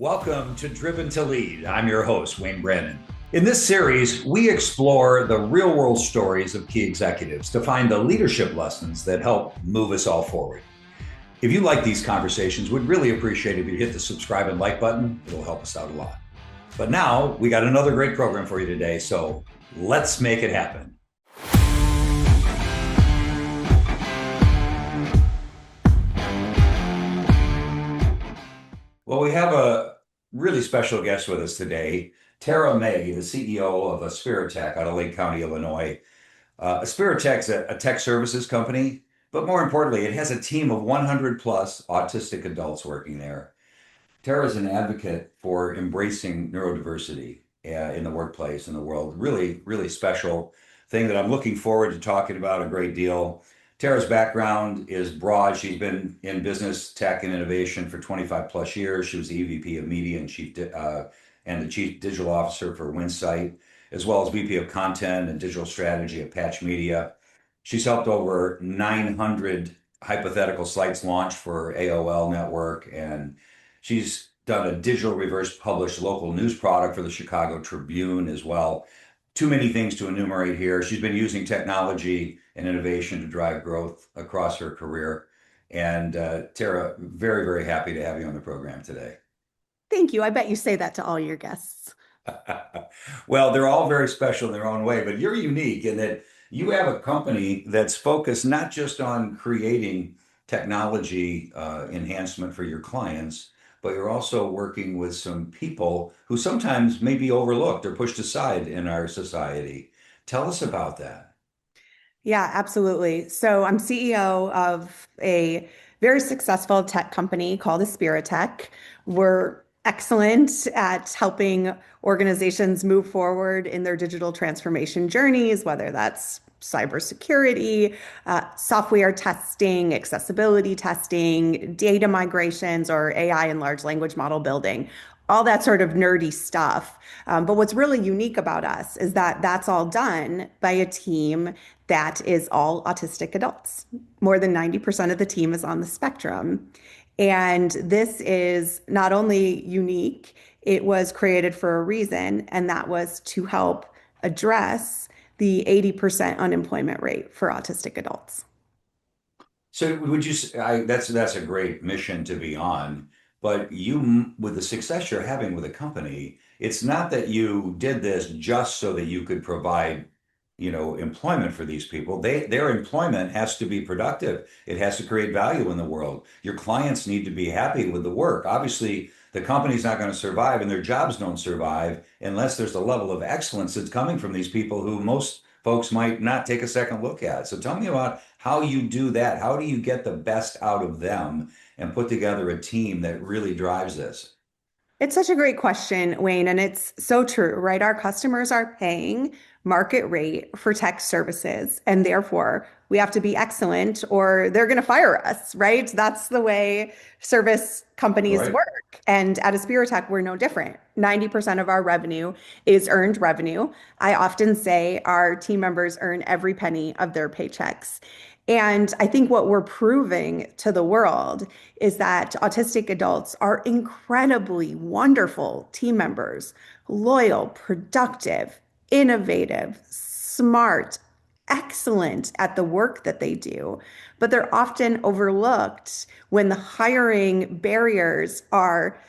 Welcome to Driven to Lead. I'm your host, Wayne Brandon. In this series, we explore the real world stories of key executives to find the leadership lessons that help move us all forward. If you like these conversations, we'd really appreciate it if you hit the subscribe and like button. It'll help us out a lot. But now we got another great program for you today, so let's make it happen. Well, we have a really special guest with us today, Tara May, the CEO of Aspiritech out of Lake County, Illinois. Aspiritech's a tech services company, but more importantly, it has a team of 100 plus autistic adults working there. Tara is an advocate for embracing neurodiversity in the workplace, in the world. Really, really special thing that I'm looking forward to talking about a great deal. Tara's background is broad. She's been in business, tech, and innovation for 25 plus years. She was the EVP of Media and the Chief Digital Officer for Winsight, as well as VP of Content and Digital Strategy at Patch Media. She's helped over 900 hypothetical sites launch for AOL Network, and she's done a digital reverse published local news product for the Chicago Tribune as well. Too many things to enumerate here. She's been using technology and innovation to drive growth across her career. And Tara, very, very happy to have you on the program today. Thank you. I bet you say that to all your guests. Well, they're all very special in their own way, but you're unique in that you have a company that's focused not just on creating technology enhancement for your clients, but you're also working with some people who sometimes may be overlooked or pushed aside in our society. Tell us about that. Yeah, absolutely. So I'm CEO of a very successful tech company called Aspiritech. We're excellent at helping organizations move forward in their digital transformation journeys, whether that's cybersecurity, software testing, accessibility testing, data migrations, or AI and large language model building, all that sort of nerdy stuff. But what's really unique about us is that that's all done by a team that is all autistic adults. More than 90% of the team is on the spectrum. And this is not only unique, it was created for a reason, and that was to help address the 80% unemployment rate for autistic adults. So would you say that's a great mission to be on, but you with the success you're having with the company, it's not that you did this just so that you could provide, employment for these people. Their employment has to be productive. It has to create value in the world. Your clients need to be happy with the work. Obviously, the company's not going to survive and their jobs don't survive unless there's a level of excellence that's coming from these people who most folks might not take a second look at. So tell me about how you do that. How do you get the best out of them and put together a team that really drives this? It's such a great question, Wayne, and it's so true, right? Our customers are paying market rate for tech services, and therefore we have to be excellent or they're going to fire us, right? That's the way service companies Right. work. And at Aspiritech, we're no different. 90% of our revenue is earned revenue. I often say our team members earn every penny of their paychecks. And I think what we're proving to the world is that autistic adults are incredibly wonderful team members, loyal, productive, innovative, smart, excellent at the work that they do. But they're often overlooked when the hiring barriers are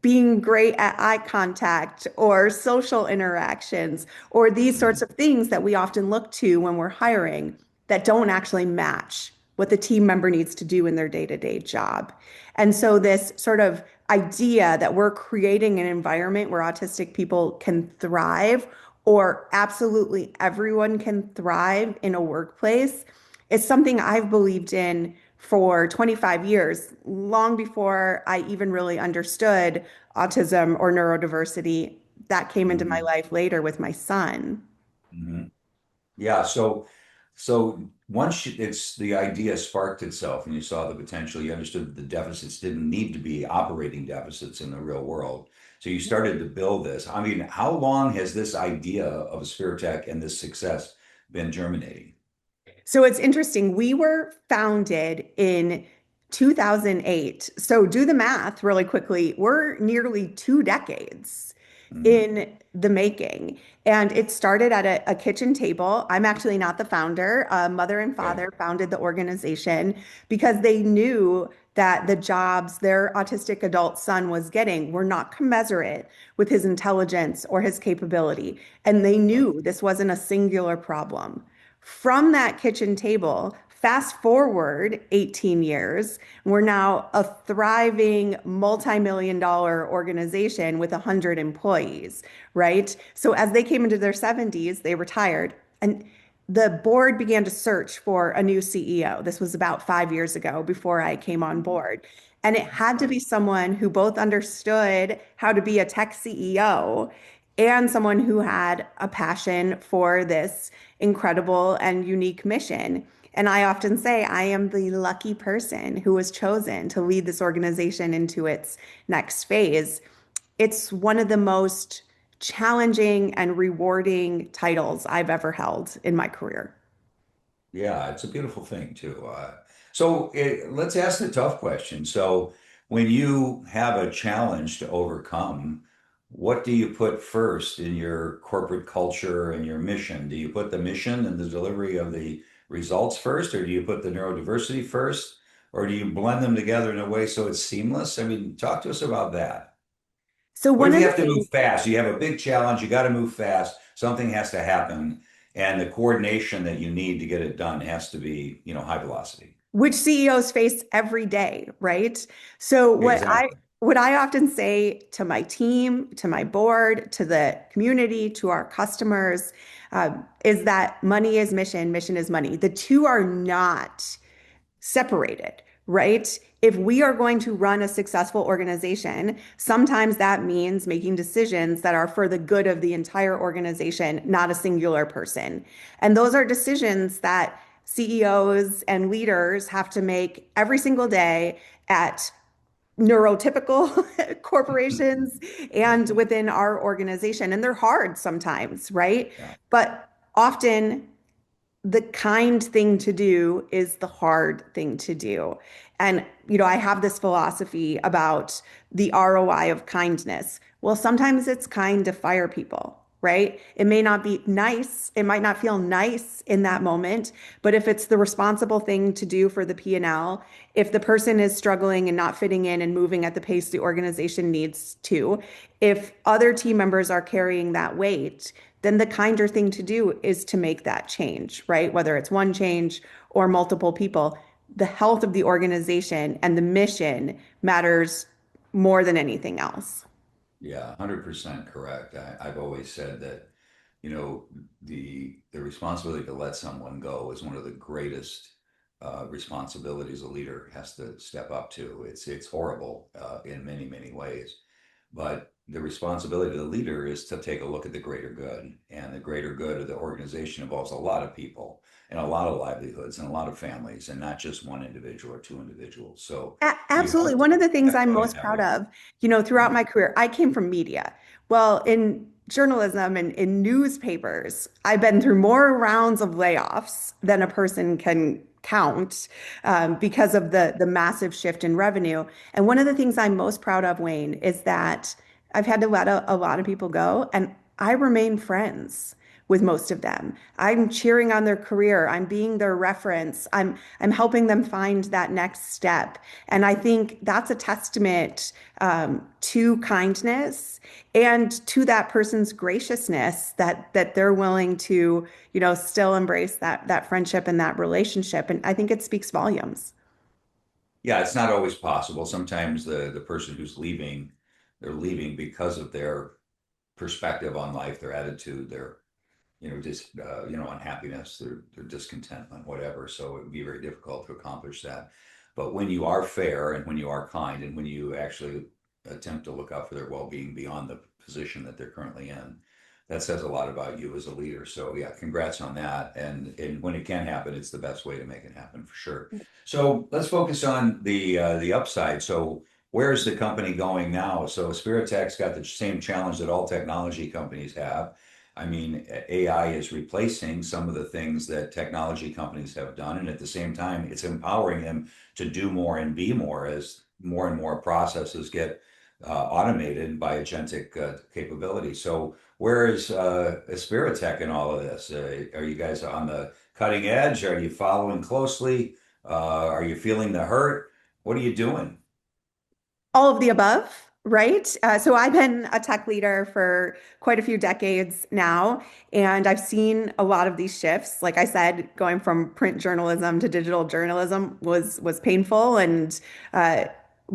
being great at eye contact or social interactions or these sorts Mhm. of things that we often look to when we're hiring that don't actually match what the team member needs to do in their day-to-day job. And so this sort of idea that we're creating an environment where autistic people can thrive or absolutely everyone can thrive in a workplace is something I've believed in for 25 years, long before I even really understood autism or neurodiversity. That came into my Mhm. life later with my son. Mhm. Yeah. So once it's the idea sparked itself and you saw the potential, you understood that the deficits didn't need to be operating deficits in the real world. So you started to build this. I mean, how long has this idea of Spiritech and this success been germinating? So it's interesting. We were founded in 2008. So do the math really quickly. We're nearly 2 decades Mhm. in the making. And it started at a kitchen table. I'm actually not the founder. Mother and Okay. father founded the organization because they knew that the jobs their autistic adult son was getting were not commensurate with his intelligence or his capability. And they knew this wasn't a singular problem. From that kitchen table, fast forward 18 years, we're now a thriving multi-million dollar organization with 100 employees, right? So as they came into their 70s, they retired and the board began to search for a new CEO. This was about 5 years ago before I came on board. And it had to Right. be someone who both understood how to be a tech CEO and someone who had a passion for this incredible and unique mission. And I often say I am the lucky person who was chosen to lead this organization into its next phase. It's one of the most challenging and rewarding titles I've ever held in my career. Yeah, it's a beautiful thing too. Let's ask the tough question. So when you have a challenge to overcome, what do you put first in your corporate culture and your mission? Do you put the mission and the delivery of the results first, or do you put the neurodiversity first, or do you blend them together in a way so it's seamless? I mean, talk to us about that. So What one if of you the have to move things fast? You have a big challenge, you got to move fast, something has to happen, and the coordination that you need to get it done has to be, high velocity. which CEOs face every day, right? So Exactly. what I often say to my team, to my board, to the community, to our customers, is that money is mission, mission is money. The two are not separated, right? If we are going to run a successful organization, sometimes that means making decisions that are for the good of the entire organization, not a singular person. And those are decisions that CEOs and leaders have to make every single day at neurotypical corporations Yeah, and within our organization. And they're hard sometimes, right? yeah, But often the kind thing to do is the hard thing to do. And, I have this philosophy about the ROI of kindness. Well, sometimes it's kind to fire people, right? It may not be nice. It might not feel nice in that moment, but if it's the responsible thing to do for the P&L, if the person is struggling and not fitting in and moving at the pace the organization needs to, if other team members are carrying that weight, then the kinder thing to do is to make that change, right? Whether it's one change or multiple people, the health of the organization and the mission matters more than anything else. yeah, 100% correct. I've always said that, the responsibility to let someone go is one of the greatest responsibilities a leader has to step up to. It's horrible in many, many ways. But the responsibility of the leader is to take a look at the greater good. And the greater good of the organization involves a lot of people and a lot of livelihoods and a lot of families and not just one individual or two individuals. So you Absolutely. have to, One of the things yeah, I'm go ahead, most proud Natalie. of, throughout my career, I came from media. Well, in journalism and in newspapers, I've been through more rounds of layoffs than a person can count because of the massive shift in revenue. And one of the things I'm most proud of, Wayne, is that I've had to let a lot of people go, and I remain friends with most of them. I'm cheering on their career. I'm being their reference. I'm helping them find that next step. And I think that's a testament to kindness and to that person's graciousness that they're willing to, still embrace that friendship and that relationship. And I think it speaks volumes. Yeah, it's not always possible. Sometimes the person who's leaving, they're leaving because of their perspective on life, their attitude, their just unhappiness, their discontentment, whatever. So it would be very difficult to accomplish that. But when you are fair and when you are kind and when you actually attempt to look out for their well-being beyond the position that they're currently in, that says a lot about you as a leader. So yeah, congrats on that. And when it can happen, it's the best way to make it happen for sure. So let's focus on the upside. So where's the company going now? So Spiritech's got the same challenge that all technology companies have. I mean, AI is replacing some of the things that technology companies have done, and at the same time, it's empowering them to do more and be more as more and more processes get automated by agentic capability. So, where is Aspiritech in all of this? Are you guys on the cutting edge? Are you following closely? Are you feeling the hurt? What are you doing? All of the above, right? So I've been a tech leader for quite a few decades now, and I've seen a lot of these shifts. Like I said, going from print journalism to digital journalism was painful, and uh,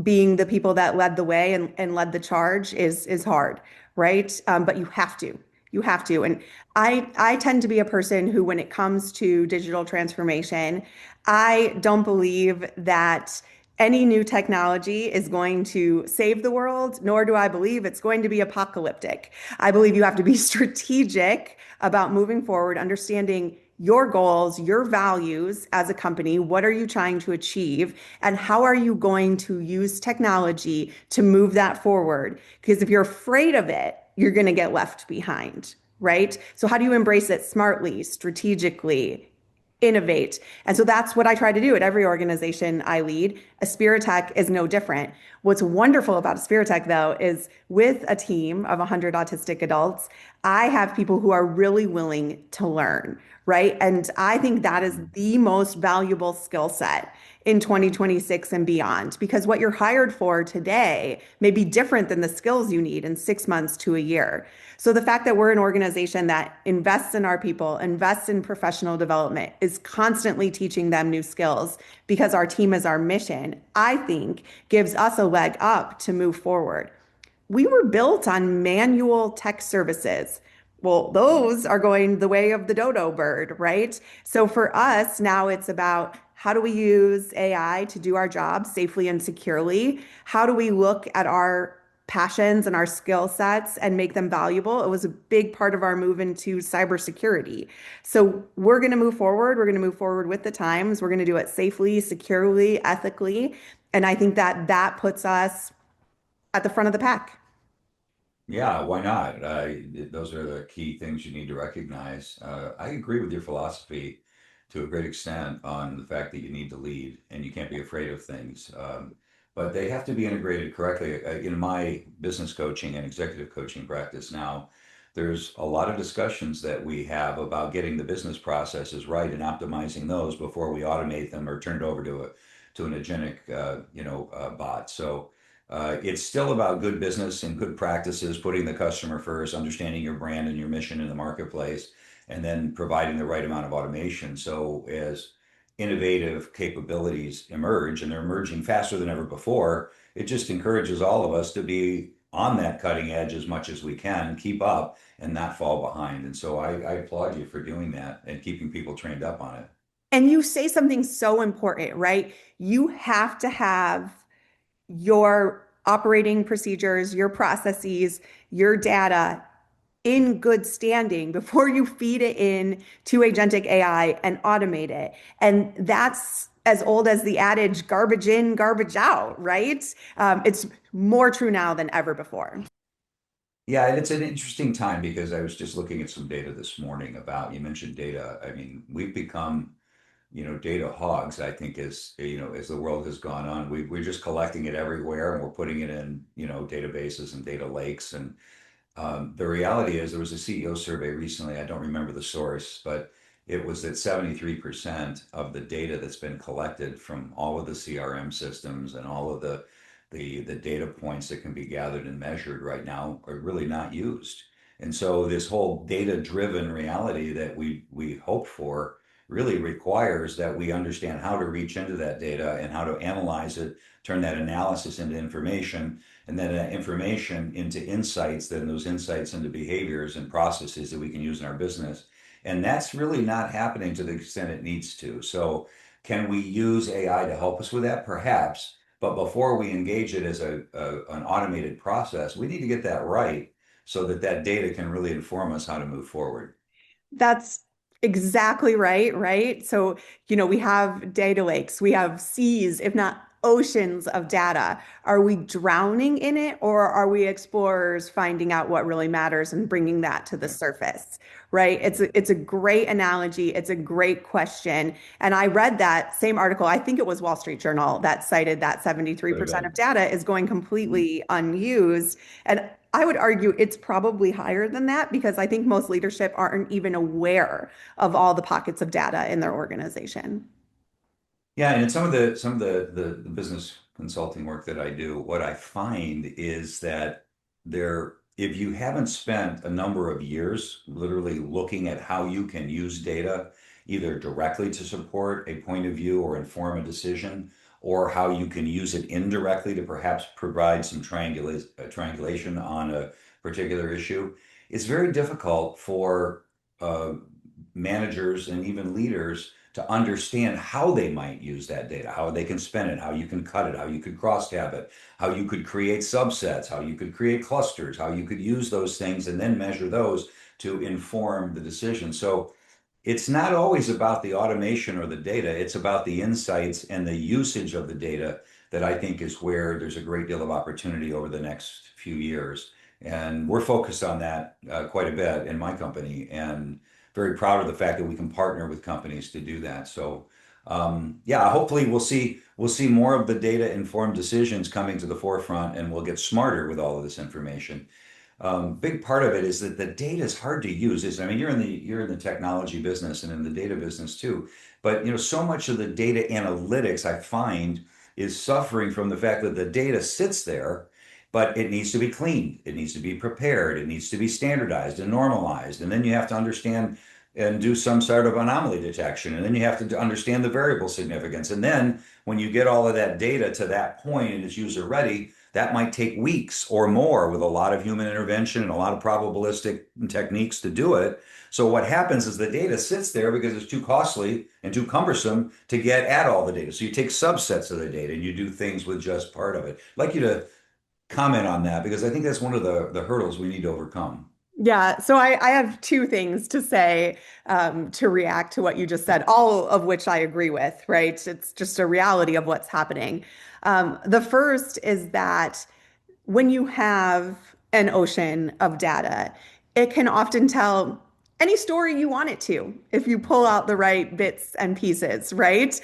being the people that led the way and led the charge is hard, right? But you have to. You have to. And I tend to be a person who, when it comes to digital transformation, I don't believe that any new technology is going to save the world, nor do I believe it's going to be apocalyptic. I believe you have to be strategic about moving forward, understanding your goals, your values as a company. What are you trying to achieve? And how are you going to use technology to move that forward? Because if you're afraid of it, you're going to get left behind, right? So, how do you embrace it smartly, strategically, innovate? And so that's what I try to do at every organization I lead. Aspiritech is no different. What's wonderful about Aspiritech, though, is with a team of 100 autistic adults, I have people who are really willing to learn, right? And I think that is the most valuable skill set in 2026 and beyond, because what you're hired for today may be different than the skills you need in 6 months to a year. So the fact that we're an organization that invests in our people, invests in professional development, is constantly teaching them new skills because our team is our mission, I think gives us a leg up to move forward. We were built on manual tech services. Well, those are going the way of the dodo bird, right? So for us, now it's about how do we use AI to do our job safely and securely? How do we look at our passions and our skill sets and make them valuable? It was a big part of our move into cybersecurity. So we're going to move forward. We're going to move forward with the times. We're going to do it safely, securely, ethically. And I think that that puts us at the front of the pack. Yeah, why not? Those are the key things you need to recognize. I agree with your philosophy to a great extent on the fact that you need to lead and you can't be afraid of things. But they have to be integrated correctly. In my business coaching and executive coaching practice now, there's a lot of discussions that we have about getting the business processes right and optimizing those before we automate them or turn it over to an agentic bot. So it's still about good business and good practices, putting the customer first, understanding your brand and your mission in the marketplace, and then providing the right amount of automation. So as innovative capabilities emerge, and they're emerging faster than ever before, it just encourages all of us to be on that cutting edge as much as we can, keep up and not fall behind. And so I applaud you for doing that and keeping people trained up on it. And you say something so important, right? You have to have your operating procedures, your processes, your data in good standing before you feed it in to agentic AI and automate it. And that's as old as the adage, garbage in, garbage out, right? It's more true now than ever before. Yeah, and it's an interesting time because I was just looking at some data this morning about, you mentioned data. I mean, we've become, data hogs, I think, as the world has gone on. We're just collecting it everywhere and we're putting it in, databases and data lakes. And the reality is, there was a CEO survey recently. I don't remember the source, but it was that 73% of the data that's been collected from all of the CRM systems and all of the data points that can be gathered and measured right now are really not used. And so this whole data-driven reality that we hope for really requires that we understand how to reach into that data and how to analyze it, turn that analysis into information, and then that information into insights, then those insights into behaviors and processes that we can use in our business. And that's really not happening to the extent it needs to. So can we use AI to help us with that? Perhaps. But before we engage it as an automated process, we need to get that right so that that data can really inform us how to move forward. That's exactly right, right? So, we have data lakes, we have seas, if not oceans of data. Are we drowning in it, or are we explorers finding out what really matters and bringing that to the surface? Right? It's a great analogy. It's a great question. And I read that same article, I think it was Wall Street Journal, that cited that Could have 73% of been. data is going completely unused. And I would argue it's probably higher than that because I think most leadership aren't even aware of all the pockets of data in their organization. Yeah, and in some of the business consulting work that I do, what I find is that if you haven't spent a number of years literally looking at how you can use data, either directly to support a point of view or inform a decision, or how you can use it indirectly to perhaps provide some triangulation on a particular issue, it's very difficult for uh, managers and even leaders to understand how they might use that data, how they can spend it, how you can cut it, how you could crosstab it, how you could create subsets, how you could create clusters, how you could use those things and then measure those to inform the decision. So it's not always about the automation or the data, it's about the insights and the usage of the data that I think is where there's a great deal of opportunity over the next few years. And we're focused on that quite a bit in my company, and very proud of the fact that we can partner with companies to do that. So, yeah, hopefully we'll see more of the data informed decisions coming to the forefront, and we'll get smarter with all of this information. Big part of it is that the data is hard to use. I mean, you're in the technology business and in the data business too. But so much of the data analytics I find is suffering from the fact that the data sits there, but it needs to be cleaned, it needs to be prepared, it needs to be standardized and normalized, and then you have to understand and do some sort of anomaly detection, and then you have to understand the variable significance, and then when you get all of that data to that point and it's user ready, that might take weeks or more with a lot of human intervention and a lot of probabilistic techniques to do it. So what happens is the data sits there because it's too costly and too cumbersome to get at all the data. So you take subsets of the data and you do things with just part of it. I'd like you to comment on that because I think that's one of the hurdles we need to overcome. Yeah, so I have two things to say to react to what you just said, all of which I agree with, right? It's just a reality of what's happening. The first is that when you have an ocean of data, it can often tell any story you want it to if you pull out the right bits and pieces, right?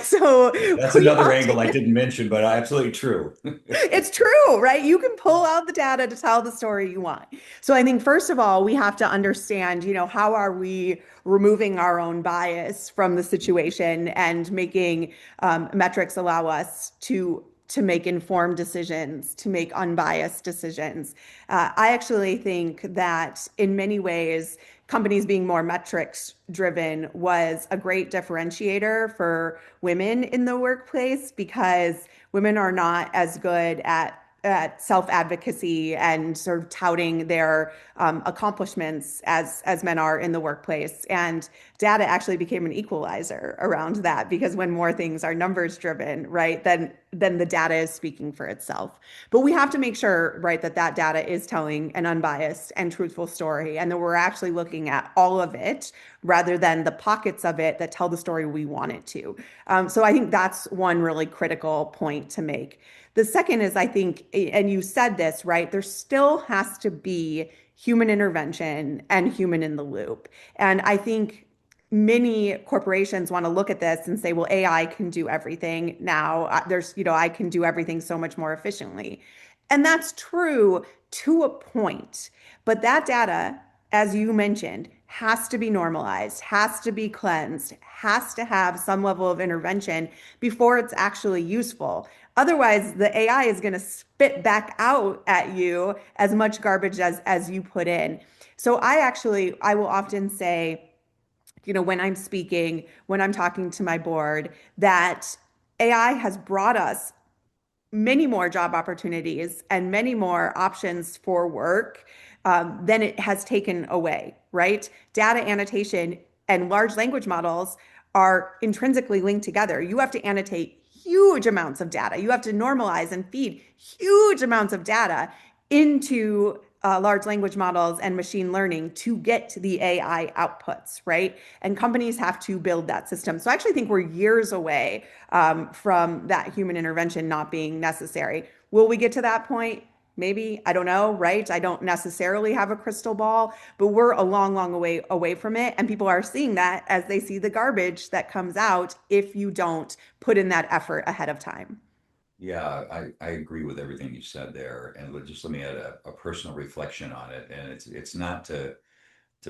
So That's we another angle I often didn't mention, but absolutely true. it's true, right? You can pull out the data to tell the story you want. So I think first of all, we have to understand, how are we removing our own bias from the situation and making metrics allow us to make informed decisions, to make unbiased decisions. I actually think that in many ways, companies being more metrics driven was a great differentiator for women in the workplace because women are not as good at self-advocacy and sort of touting their accomplishments as men are in the workplace. And data actually became an equalizer around that because when more things are numbers driven, right, then the data is speaking for itself. But we have to make sure, right, that data is telling an unbiased and truthful story and that we're actually looking at all of it rather than the pockets of it that tell the story we want it to. So I think that's one really critical point to make. The second is, I think, and you said this, right? There still has to be human intervention and human in the loop. And I think many corporations want to look at this and say, well, AI can do everything now. I can do everything so much more efficiently. And that's true to a point. But that data, as you mentioned, has to be normalized, has to be cleansed, has to have some level of intervention before it's actually useful. Otherwise, the AI is going to spit back out at you as much garbage as you put in. So I will often say, when I'm speaking, when I'm talking to my board, that AI has brought us many more job opportunities and many more options for work than it has taken away, right? Data annotation and large language models are intrinsically linked together. You have to annotate huge amounts of data. You have to normalize and feed huge amounts of data into large language models and machine learning to get to the AI outputs, right? And companies have to build that system. So I actually think we're years away from that human intervention not being necessary. Will we get to that point? Maybe, I don't know, right? I don't necessarily have a crystal ball, but we're a long, long way away from it. And people are seeing that as they see the garbage that comes out if you don't put in that effort ahead of time. Yeah, I agree with everything you said there. And just let me add a personal reflection on it. And it's not to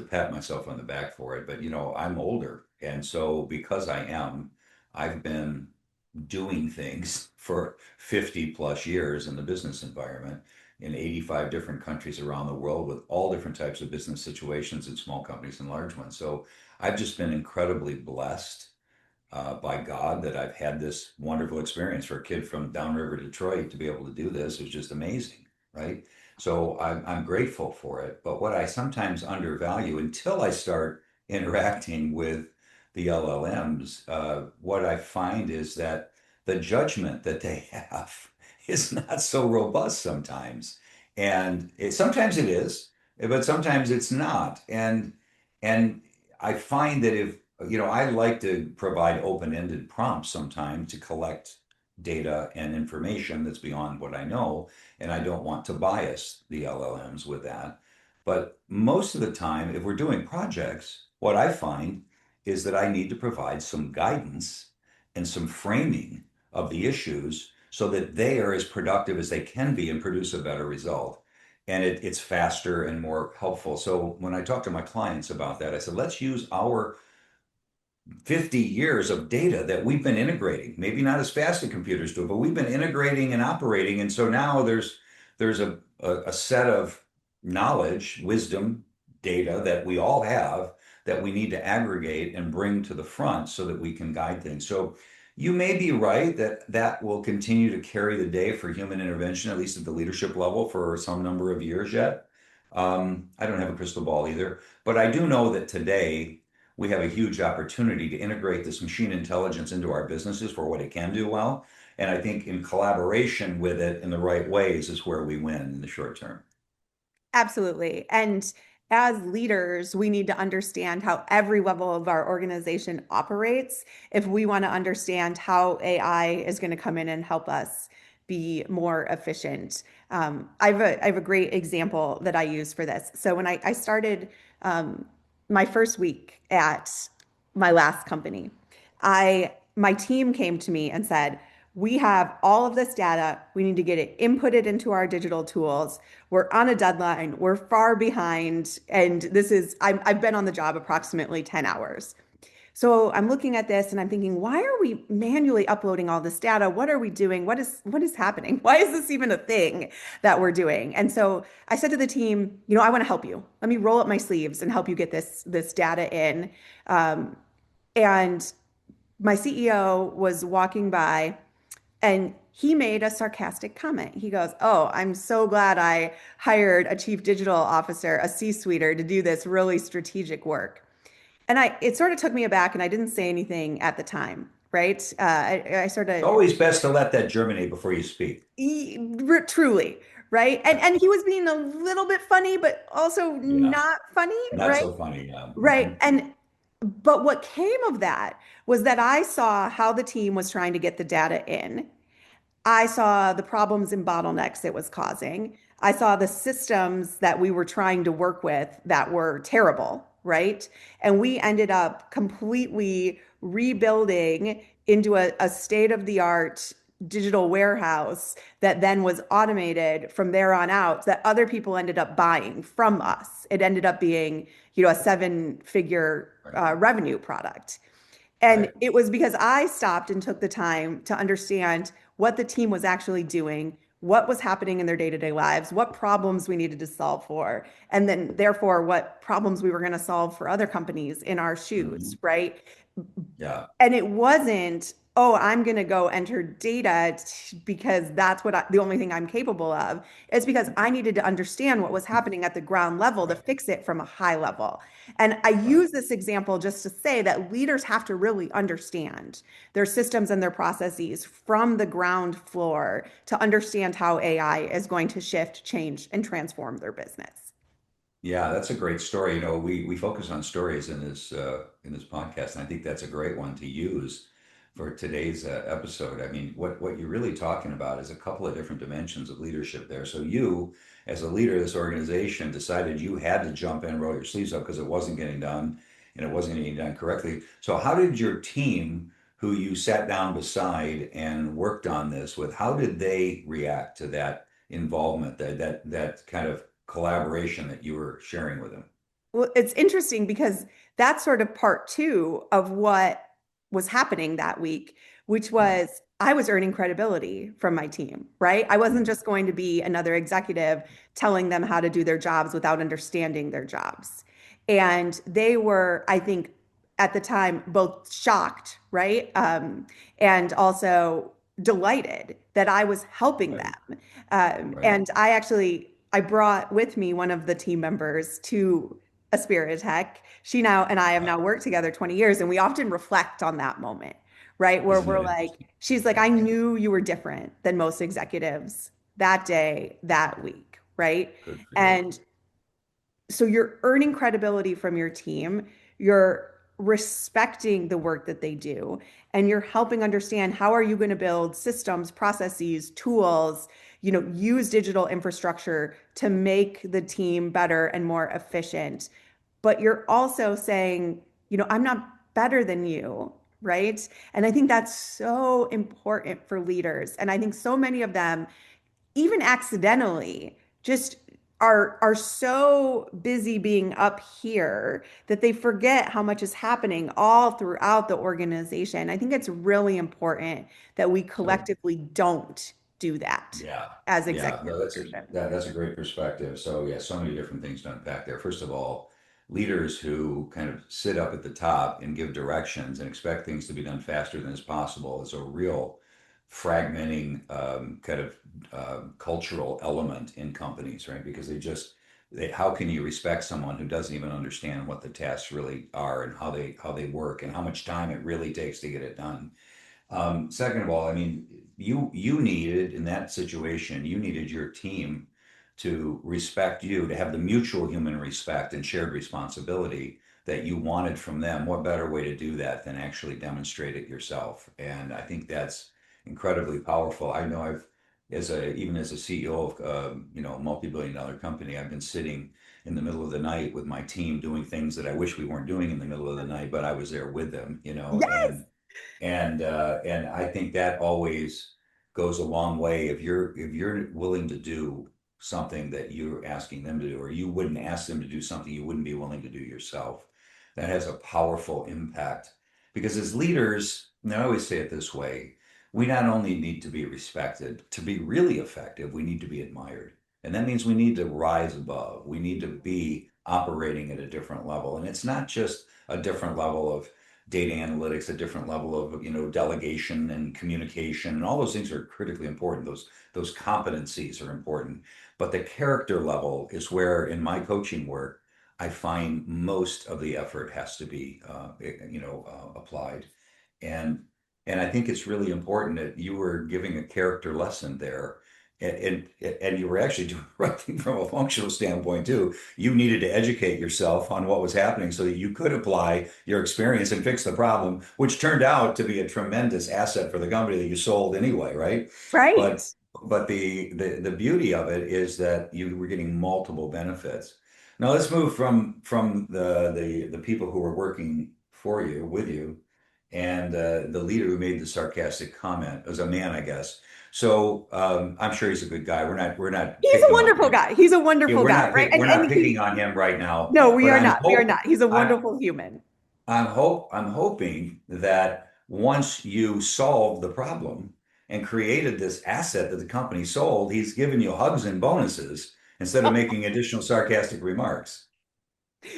pat myself on the back for it, but I'm older. And so because I am, I've been doing things for 50 plus years in the business environment in 85 different countries around the world with all different types of business situations and small companies and large ones. So I've just been incredibly blessed by God that I've had this wonderful experience. For a kid from downriver Detroit to be able to do this is just amazing, right? So I'm grateful for it. But what I sometimes undervalue until I start interacting with the LLMs, what I find is that the judgment that they have is not so robust sometimes. And sometimes it is, but sometimes it's not. And I find that if I like to provide open-ended prompts sometimes to collect data and information that's beyond what I know, and I don't want to bias the LLMs with that. But most of the time, if we're doing projects, what I find is that I need to provide some guidance and some framing of the issues so that they are as productive as they can be and produce a better result. And it's faster and more helpful. So when I talk to my clients about that, I said, let's use our 50 years of data that we've been integrating, maybe not as fast as computers do, but we've been integrating and operating. And so now there's a set of knowledge, wisdom, data that we all have that we need to aggregate and bring to the front so that we can guide things. So you may be right that that will continue to carry the day for human intervention, at least at the leadership level, for some number of years yet. I don't have a crystal ball either, but I do know that today we have a huge opportunity to integrate this machine intelligence into our businesses for what it can do well. And I think in collaboration with it in the right ways is where we win in the short term. Absolutely. And as leaders, we need to understand how every level of our organization operates if we want to understand how AI is going to come in and help us be more efficient. I have a great example that I use for this. So when I started my first week at my last company, my team came to me and said, we have all of this data. We need to get it inputted into our digital tools. We're on a deadline. We're far behind. And I've been on the job approximately 10 hours. So I'm looking at this and I'm thinking, why are we manually uploading all this data? What are we doing? What is happening? Why is this even a thing that we're doing? And so I said to the team, I want to help you. Let me roll up my sleeves and help you get this data in. And my CEO was walking by and he made a sarcastic comment. He goes, "Oh, I'm so glad I hired a chief digital officer, a C-suiter to do this really strategic work." And it sort of took me aback and I didn't say anything at the time, right? I sort It's of always best to let that germinate before you speak. truly, right? And he was being a little bit funny, but also Yeah, not funny, not right? so funny. Yeah. Right. But what came of that was that I saw how the team was trying to get the data in. I saw the problems and bottlenecks it was causing. I saw the systems that we were trying to work with that were terrible, right? And we ended up completely rebuilding into a state-of-the-art digital warehouse that then was automated from there on out that other people ended up buying from us. It ended up being, a seven-figure Right. revenue product. And Right. it was because I stopped and took the time to understand what the team was actually doing, what was happening in their day-to-day lives, what problems we needed to solve for, and then therefore what problems we were going to solve for other companies in our shoes, Mhm. right? Yeah. And it wasn't oh, I'm going to go enter data because that's the only thing I'm capable of. It's because I needed to understand what was happening at the ground level to Right, fix it from a high level. And I right. use this example just to say that leaders have to really understand their systems and their processes from the ground floor to understand how AI is going to shift, change, and transform their business. Yeah, that's a great story. You know, we focus on stories in this podcast, and I think that's a great one to use for today's episode. I mean, what you're really talking about is a couple of different dimensions of leadership there. So you, as a leader of this organization, decided you had to jump in, roll your sleeves up because it wasn't getting done and it wasn't getting done correctly. So how did your team, who you sat down beside and worked on this with, how did they react to that involvement, that kind of collaboration that you were sharing with him? Well, it's interesting because that's sort of part two of what was happening that week, which Mm, was I was earning credibility from my team, right? I wasn't mm, just going to be another executive telling them how to do their jobs without understanding their jobs. And they were, I think, at the time, both shocked, right? And also delighted that I was helping right, them. right. And I brought with me one of the team members to Aspiritech. She now and I have now worked together 20 years, and we often reflect on that moment, right? Where Isn't we're that like, interesting? she's like, Yeah, I knew you were different than most executives that day, that week, right? good for you. And so you're earning credibility from your team, you're respecting the work that they do, and you're helping understand how are you going to build systems, processes, tools, use digital infrastructure to make the team better and more efficient. But you're also saying, I'm not better than you, right? And I think that's so important for leaders. And I think so many of them, even accidentally, just are so busy being up here that they forget how much is happening all throughout the organization. I think it's really important that we So collectively don't do that yeah, as yeah, executive no, leadership. that's a great perspective. So yeah, so many different things to unpack there. First of all, leaders who kind of sit up at the top and give directions and expect things to be done faster than is possible is a real fragmenting kind of cultural element in companies, right? Because how can you respect someone who doesn't even understand what the tasks really are and how they work and how much time it really takes to get it done? Second of all, I mean, you needed in that situation, you needed your team to respect you, to have the mutual human respect and shared responsibility that you wanted from them. What better way to do that than actually demonstrate it yourself? And I think that's incredibly powerful. I know even as a CEO of, a multi-billion-dollar company, I've been sitting in the middle of the night with my team doing things that I wish we weren't doing in the middle of the night, but I was there with them, Yes, and I think that always goes a long way if you're willing to do something that you're asking them to do, or you wouldn't ask them to do something you wouldn't be willing to do yourself. That has a powerful impact because as leaders, and I always say it this way, we not only need to be respected, to be really effective, we need to be admired. And that means we need to rise above. We need to be operating at a different level. And it's not just a different level of data analytics, a different level of delegation and communication, and all those things are critically important. Those competencies are important, but the character level is where, in my coaching work, I find most of the effort has to be applied, and I think it's really important that you were giving a character lesson there. And you were actually doing the right thing from a functional standpoint too. You needed to educate yourself on what was happening so that you could apply your experience and fix the problem, which turned out to be a tremendous asset for the company that you sold anyway, right? right. But the beauty of it is that you were getting multiple benefits. Now let's move from the people who were working for you with you and the leader who made the sarcastic comment. It was a man, I guess. So I'm sure he's a good guy. We're not He's a picking on wonderful him. guy. He's a Yeah, wonderful guy, right? we're not picking on him right now, No, we but are not. We are not. He's a I wonderful human. I'm hoping that once you solved the problem and created this asset that the company sold, he's given you hugs and bonuses instead of making additional sarcastic remarks.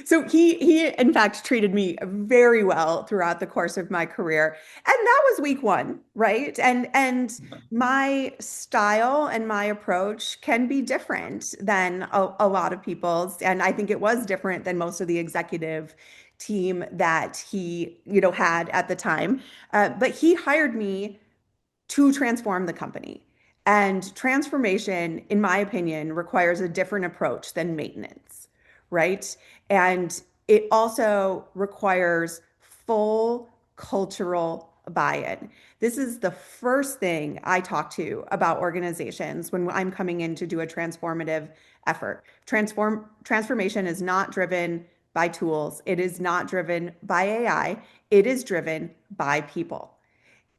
So he in fact treated me very well throughout the course of my career. And that was week one, right? And my style and my approach can be different than a lot of people's. And I think it was different than most of the executive team that he, had at the time. But he hired me to transform the company. And transformation, in my opinion, requires a different approach than maintenance, right? And it also requires full cultural buy-in. This is the first thing I talk to about organizations when I'm coming in to do a transformative effort. Transformation is not driven by tools. It is not driven by AI. It is driven by people.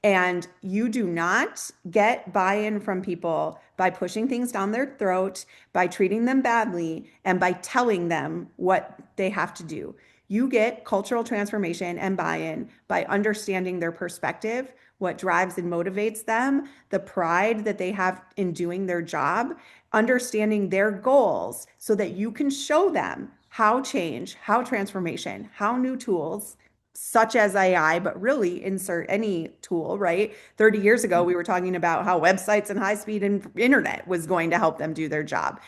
And you do not get buy-in from people by pushing things down their throat, by treating them badly, and by telling them what they have to do. You get cultural transformation and buy-in by understanding their perspective, what drives and motivates them, the pride that they have in doing their job, understanding their goals so that you can show them how change, how transformation, how new tools such as AI, but really insert any tool, right? 30 years ago, we were talking about how websites and high speed internet was going to help them do their job.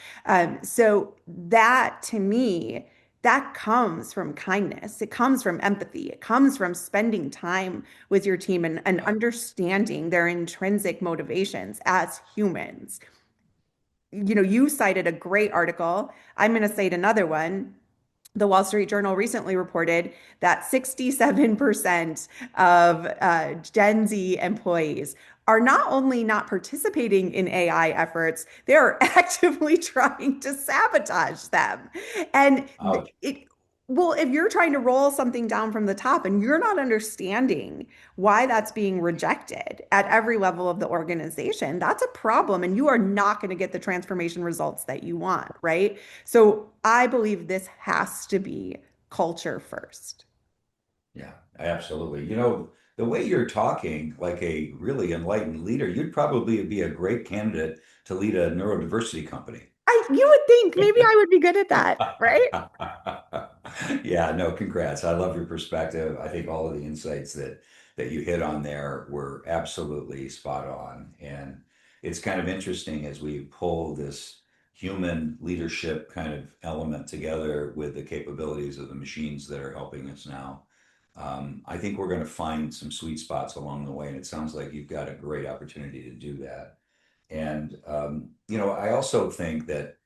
So that to me, that comes from kindness. It comes from empathy. It comes from spending time with your team and understanding their intrinsic motivations as humans. You cited a great article. I'm going to cite another one. The Wall Street Journal recently reported that 67% of Gen Z employees are not only not participating in AI efforts, they are actively trying to sabotage them. And Ouch. well, if you're trying to roll something down from the top and you're not understanding why that's being rejected at every level of the organization, that's a problem. And you are not going to get the transformation results that you want, right? So I believe this has to be culture first. Yeah, absolutely. The way you're talking like a really enlightened leader, you'd probably be a great candidate to lead a neurodiversity company. You would think maybe I would be good at that, right? Yeah, no, congrats. I love your perspective. I think all of the insights that you hit on there were absolutely spot on. And it's kind of interesting as we pull this human leadership kind of element together with the capabilities of the machines that are helping us now. I think we're going to find some sweet spots along the way, and it sounds like you've got a great opportunity to do that. And I also think that,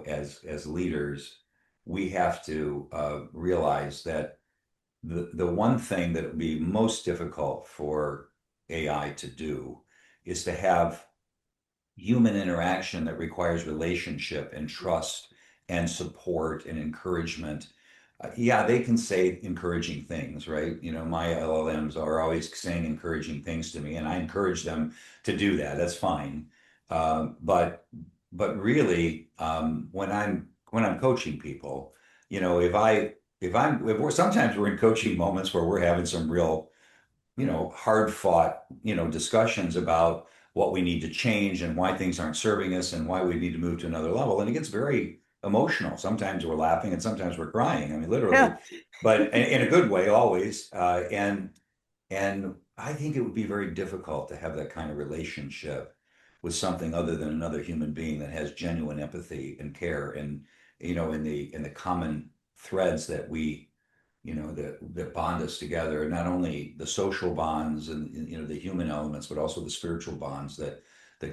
as leaders, we have to realize that the one thing that would be most difficult for AI to do is to have human interaction that requires relationship and trust and support and encouragement. Yeah, they can say encouraging things, right? My LLMs are always saying encouraging things to me, and I encourage them to do that. That's fine. But really, when I'm coaching people, if we're sometimes we're in coaching moments where we're having some real hard fought, discussions about what we need to change and why things aren't serving us and why we need to move to another level. And it gets very emotional. Sometimes we're laughing and sometimes we're crying. I mean, literally, Yeah. but in a good way always. And I think it would be very difficult to have that kind of relationship with something other than another human being that has genuine empathy and care and in the common threads that we that bond us together, not only the social bonds and the human elements, but also the spiritual bonds that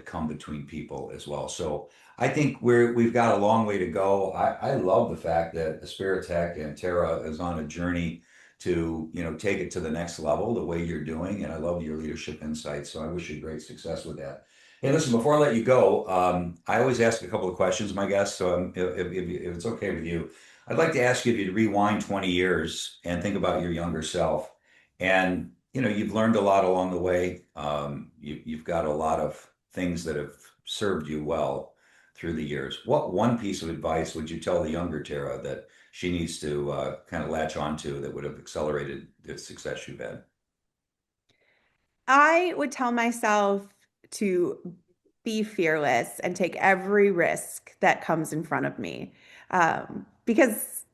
come between people as well. So I think we've got a long way to go. I love the fact that Aspiritech and Tara is on a journey to take it to the next level the way you're doing, and I love your leadership insights. So I wish you great success with that. Hey, listen, before I let you go, I always ask a couple of questions, my guests. So if it's okay with you, I'd like to ask you if you'd rewind 20 years and think about your younger self. And, you've learned a lot along the way. You've got a lot of things that have served you well through the years. What one piece of advice would you tell the younger Tara that she needs to kind of latch onto that would have accelerated the success you've had? I would tell myself to be fearless and take every risk that comes in front of me. Because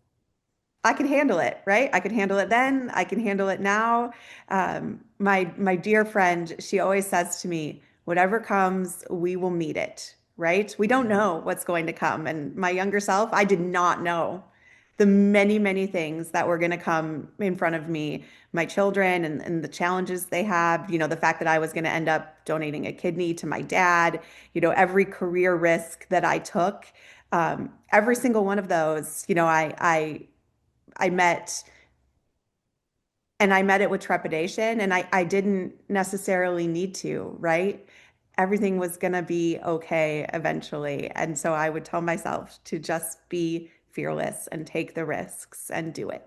I can handle it, right? I can handle it then. I can handle it now. My dear friend, she always says to me, "Whatever comes, we will meet it." Right? We don't know what's going to come. And my younger self, I did not know the many, many things that were going to come in front of me, my children and the challenges they have, the fact that I was going to end up donating a kidney to my dad, every career risk that I took, every single one of those, I met and I met it with trepidation and I didn't necessarily need to, right? Everything was going to be okay eventually. And so I would tell myself to just be fearless and take the risks and do it.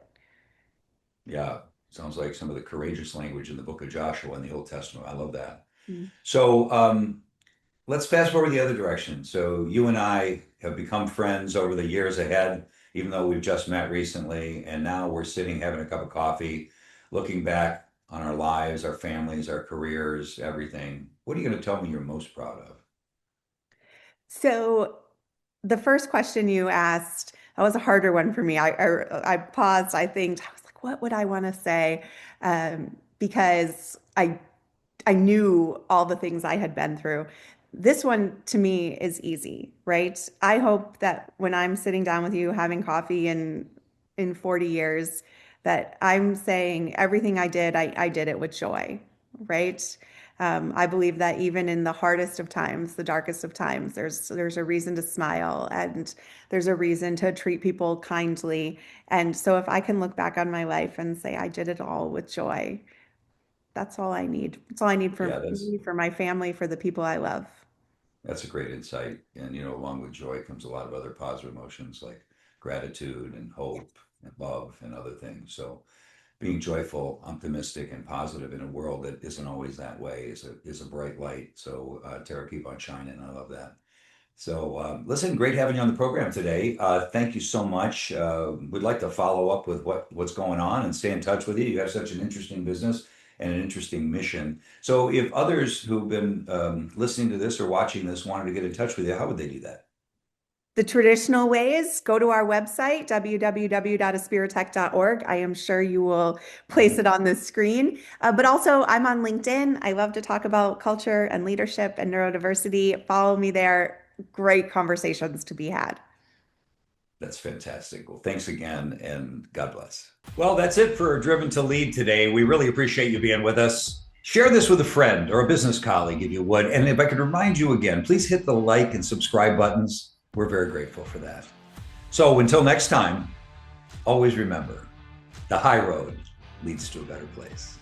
Yeah, sounds like some of the courageous language in the book of Joshua in the Old Testament. I love that. Mm. So let's fast forward the other direction. So you and I have become friends over the years ahead, even though we've just met recently, and now we're sitting having a cup of coffee, looking back on our lives, our families, our careers, everything. What are you going to tell me you're most proud of? So the first question you asked, that was a harder one for me. I paused. I think I was like, what would I want to say? Because I knew all the things I had been through. This one to me is easy, right? I hope that when I'm sitting down with you having coffee in 40 years, that I'm saying everything I did, I did it with joy, right? I believe that even in the hardest of times, the darkest of times, there's a reason to smile and there's a reason to treat people kindly. And so if I can look back on my life and say I did it all with joy, that's all I need. That's all I need Yeah, for me, for my family, for the people I love. that's a great insight. And along with joy comes a lot of other positive emotions like gratitude and hope and love and other things. So being joyful, optimistic, and positive in a world that isn't always that way is a bright light. So Tara, keep on shining. I love that. So listen, great having you on the program today. Thank you so much. We'd like to follow up with what's going on and stay in touch with you. You have such an interesting business and an interesting mission. So if others who've been listening to this or watching this wanted to get in touch with you, how would they do that? The traditional ways, go to our website, www.aspiritech.org. I am sure you will place it on the screen. But also, I'm on LinkedIn. I love to talk about culture and leadership and neurodiversity. Follow me there. Great conversations to be had. That's fantastic. Well, thanks again and God bless. Well, that's it for Driven to Lead today. We really appreciate you being with us. Share this with a friend or a business colleague if you would. And if I could remind you again, please hit the like and subscribe buttons. We're very grateful for that. So until next time, always remember the high road leads to a better place.